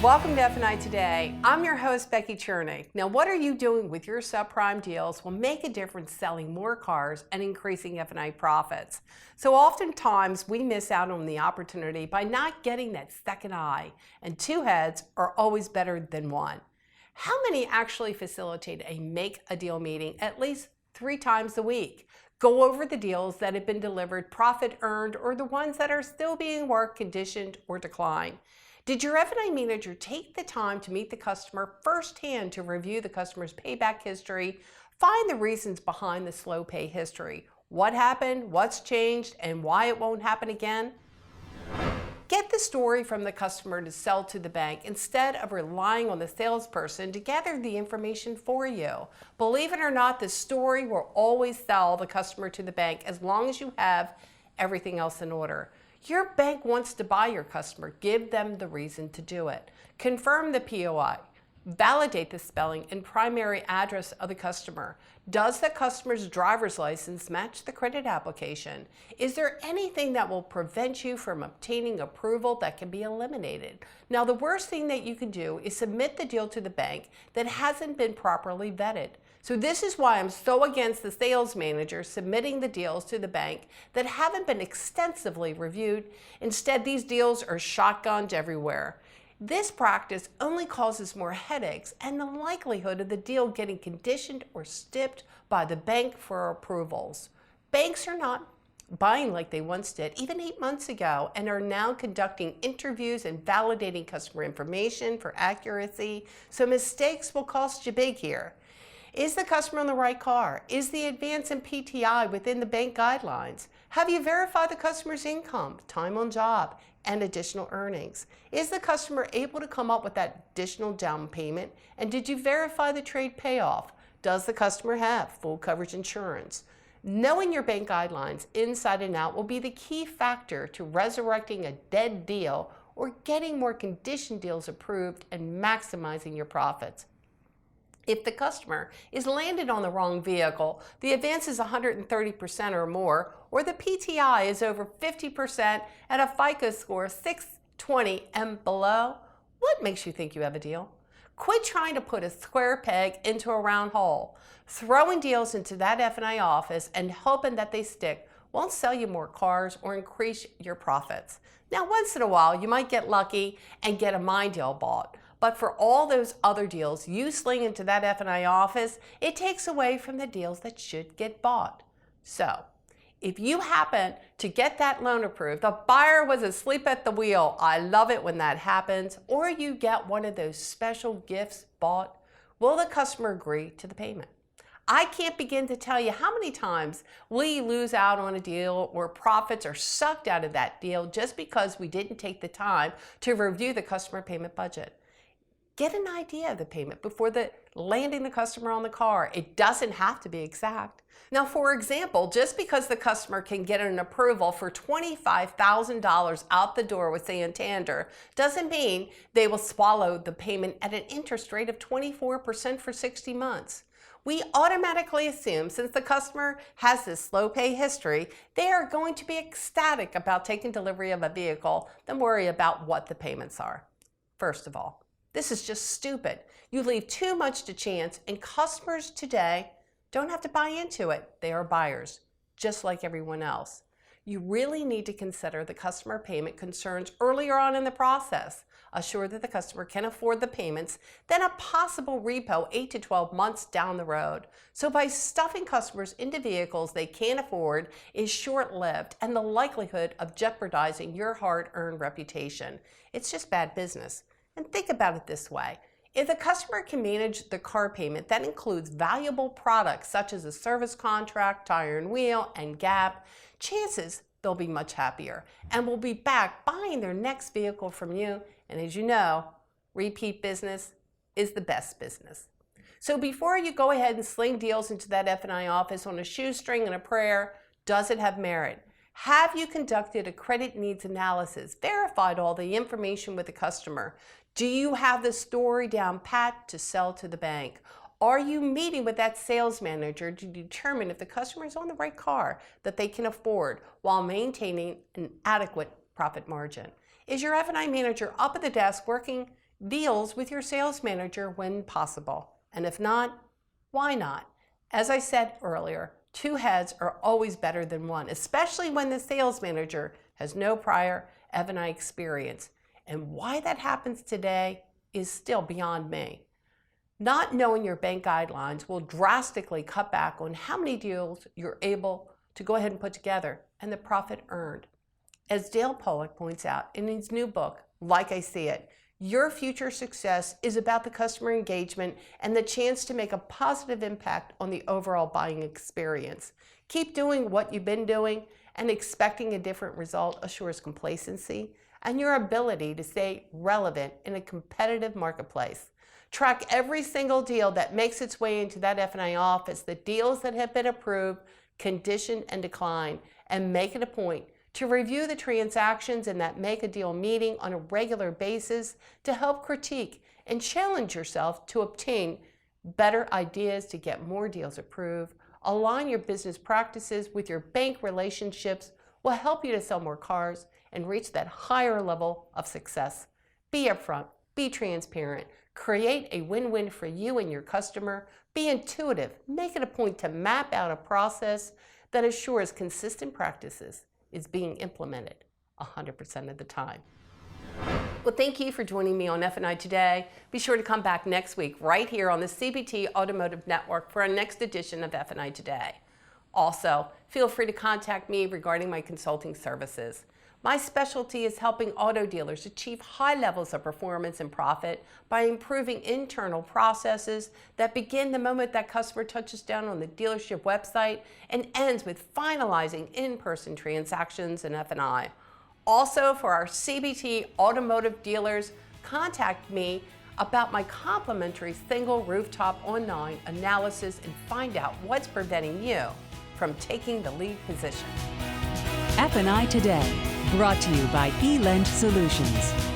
Welcome to F&I Today. I'm your host, Becky Chernek. Now, what are you doing with your subprime deals will make a difference selling more cars and increasing F&I profits. So oftentimes we miss out on the opportunity by not getting that second eye, and two heads are always better than one. How many actually facilitate a make a deal meeting at least 3 times a week? Go over the deals that have been delivered, profit earned, or the ones that are still being worked, conditioned, or declined. Did your F&I manager take the time to meet the customer firsthand to review the customer's payback history, find the reasons behind the slow pay history, what happened, what's changed, and why it won't happen again? Get the story from the customer to sell to the bank instead of relying on the salesperson to gather the information for you. Believe it or not, the story will always sell the customer to the bank as long as you have everything else in order. Your bank wants to buy your customer. Give them the reason to do it. Confirm the POI. Validate the spelling and primary address of the customer. Does the customer's driver's license match the credit application? Is there anything that will prevent you from obtaining approval that can be eliminated? Now, the worst thing that you can do is submit the deal to the bank that hasn't been properly vetted. So this is why I'm so against the sales manager submitting the deals to the bank that haven't been extensively reviewed. Instead, these deals are shotgunned everywhere. This practice only causes more headaches and the likelihood of the deal getting conditioned or stipped by the bank for approvals. Banks are not buying like they once did, even 8 months ago, and are now conducting interviews and validating customer information for accuracy, so mistakes will cost you big here. Is the customer on the right car? Is the advance in PTI within the bank guidelines? Have you verified the customer's income, time on job, and additional earnings? Is the customer able to come up with that additional down payment? And did you verify the trade payoff? Does the customer have full coverage insurance? Knowing your bank guidelines inside and out will be the key factor to resurrecting a dead deal or getting more condition deals approved and maximizing your profits. If the customer is landed on the wrong vehicle, the advance is 130% or more, or the PTI is over 50% and a FICO score 620 and below, what makes you think you have a deal? Quit trying to put a square peg into a round hole. Throwing deals into that F&I office and hoping that they stick won't sell you more cars or increase your profits. Now, once in a while, you might get lucky and get a mine deal bought. But for all those other deals you sling into that F&I office, it takes away from the deals that should get bought. So, if you happen to get that loan approved, the buyer was asleep at the wheel, I love it when that happens, or you get one of those special gifts bought, will the customer agree to the payment? I can't begin to tell you how many times we lose out on a deal or profits are sucked out of that deal just because we didn't take the time to review the customer payment budget. Get an idea of the payment before landing the customer on the car. It doesn't have to be exact. Now, for example, just because the customer can get an approval for $25,000 out the door with Santander doesn't mean they will swallow the payment at an interest rate of 24% for 60 months. We automatically assume since the customer has this slow pay history, they are going to be ecstatic about taking delivery of a vehicle, then worry about what the payments are. First of all, this is just stupid. You leave too much to chance, and customers today don't have to buy into it. They are buyers, just like everyone else. You really need to consider the customer payment concerns earlier on in the process. Assure that the customer can afford the payments, then a possible repo 8 to 12 months down the road. So by stuffing customers into vehicles they can't afford is short-lived and the likelihood of jeopardizing your hard-earned reputation. It's just bad business. And think about it this way. If the customer can manage the car payment that includes valuable products such as a service contract, tire and wheel, and gap, chances they'll be much happier and will be back buying their next vehicle from you. And as you know, repeat business is the best business. So before you go ahead and sling deals into that F&I office on a shoestring and a prayer, does it have merit? Have you conducted a credit needs analysis, verified all the information with the customer? Do you have the story down pat to sell to the bank? Are you meeting with that sales manager to determine if the customer is on the right car that they can afford while maintaining an adequate profit margin? Is your F&I manager up at the desk working deals with your sales manager when possible. And if not, why not? As I said earlier, two heads are always better than one, especially when the sales manager has no prior F&I experience. And why that happens today is still beyond me. Not knowing your bank guidelines will drastically cut back on how many deals you're able to go ahead and put together and the profit earned. As Dale Pollock points out in his new book, Like I See It, your future success is about the customer engagement and the chance to make a positive impact on the overall buying experience. Keep doing what you've been doing, and expecting a different result assures complacency and your ability to stay relevant in a competitive marketplace. Track every single deal that makes its way into that F&I office, the deals that have been approved, conditioned, and declined, and make it a point to review the transactions in that make a deal meeting on a regular basis to help critique and challenge yourself to obtain better ideas to get more deals approved. Align your business practices with your bank relationships will help you to sell more cars and reach that higher level of success. Be upfront, be transparent, create a win-win for you and your customer, be intuitive, make it a point to map out a process that assures consistent practices is being implemented 100% of the time. Well, thank you for joining me on F&I Today. Be sure to come back next week right here on the CBT Automotive Network for our next edition of F&I Today. Also, feel free to contact me regarding my consulting services. My specialty is helping auto dealers achieve high levels of performance and profit by improving internal processes that begin the moment that customer touches down on the dealership website and ends with finalizing in-person transactions in F&I. Also, for our CBT automotive dealers, contact me about my complimentary single rooftop online analysis and find out what's preventing you from taking the lead position. F&I Today, brought to you by eLend Solutions.